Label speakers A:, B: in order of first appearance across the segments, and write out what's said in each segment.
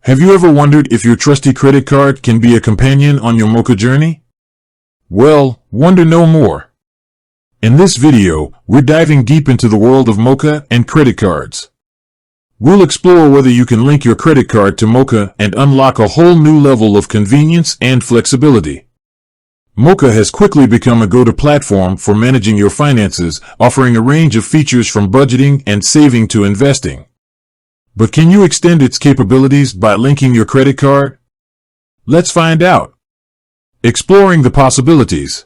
A: Have you ever wondered if your trusty credit card can be a companion on your Moka journey? Well, wonder no more. In this video, we're diving deep into the world of Moka and credit cards. We'll explore whether you can link your credit card to Moka and unlock a whole new level of convenience and flexibility. Moka has quickly become a go-to platform for managing your finances, offering a range of features from budgeting and saving to investing. But can you extend its capabilities by linking your credit card? Let's find out. Exploring the possibilities.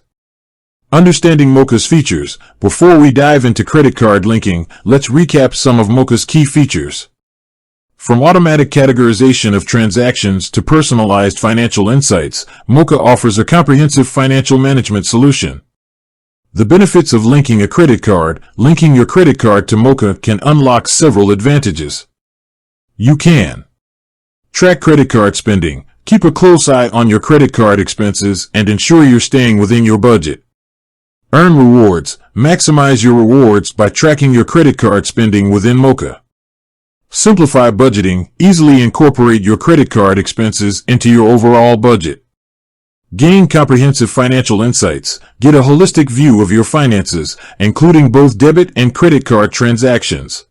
A: Understanding Moka's features. Before we dive into credit card linking, let's recap some of Moka's key features. From automatic categorization of transactions to personalized financial insights, Moka offers a comprehensive financial management solution. The benefits of linking a credit card. Linking your credit card to Moka can unlock several advantages. You can track credit card spending, keep a close eye on your credit card expenses, and ensure you're staying within your budget. Earn rewards. Maximize your rewards by tracking your credit card spending within Moka. Simplify budgeting. Easily incorporate your credit card expenses into your overall budget. Gain comprehensive financial insights. Get a holistic view of your finances, including both debit and credit card transactions.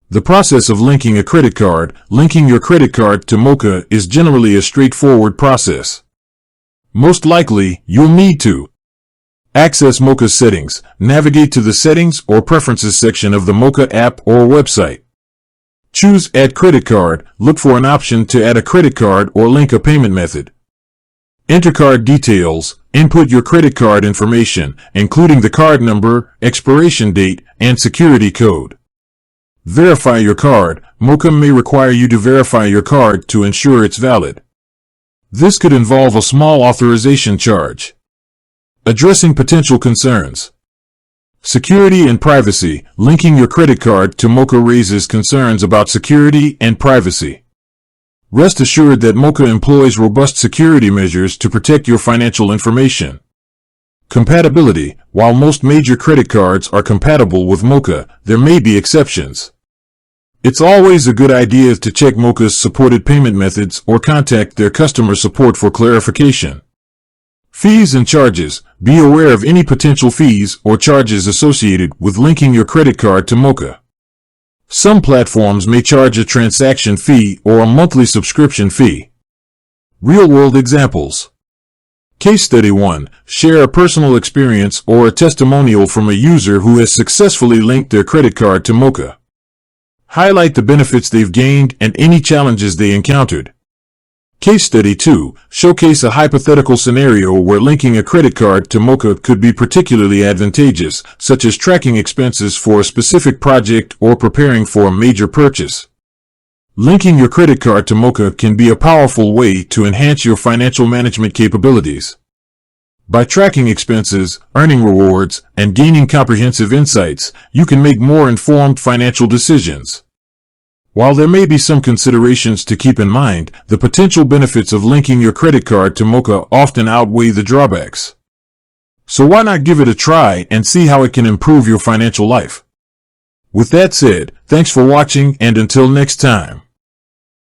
A: The process of linking a credit card. Linking your credit card to Moka is generally a straightforward process. Most likely, you'll need to access Moka's settings. Navigate to the Settings or Preferences section of the Moka app or website. Choose Add Credit Card. Look for an option to add a credit card or link a payment method. Enter card details. Input your credit card information, including the card number, expiration date, and security code. Verify your card. Moka may require you to verify your card to ensure it's valid. This could involve a small authorization charge. Addressing potential concerns. Security and privacy. Linking your credit card to Moka raises concerns about security and privacy. Rest assured that Moka employs robust security measures to protect your financial information. Compatibility. While most major credit cards are compatible with Moka, there may be exceptions. It's always a good idea to check Moka's supported payment methods or contact their customer support for clarification. Fees and charges. Be aware of any potential fees or charges associated with linking your credit card to Moka. Some platforms may charge a transaction fee or a monthly subscription fee. Real-world examples. Case Study 1. Share a personal experience or a testimonial from a user who has successfully linked their credit card to Moka. Highlight the benefits they've gained and any challenges they encountered. Case Study 2. Showcase a hypothetical scenario where linking a credit card to Moka could be particularly advantageous, such as tracking expenses for a specific project or preparing for a major purchase. Linking your credit card to Moka can be a powerful way to enhance your financial management capabilities. By tracking expenses, earning rewards, and gaining comprehensive insights, you can make more informed financial decisions. While there may be some considerations to keep in mind, the potential benefits of linking your credit card to Moka often outweigh the drawbacks. So why not give it a try and see how it can improve your financial life? With that said, thanks for watching, and until next time.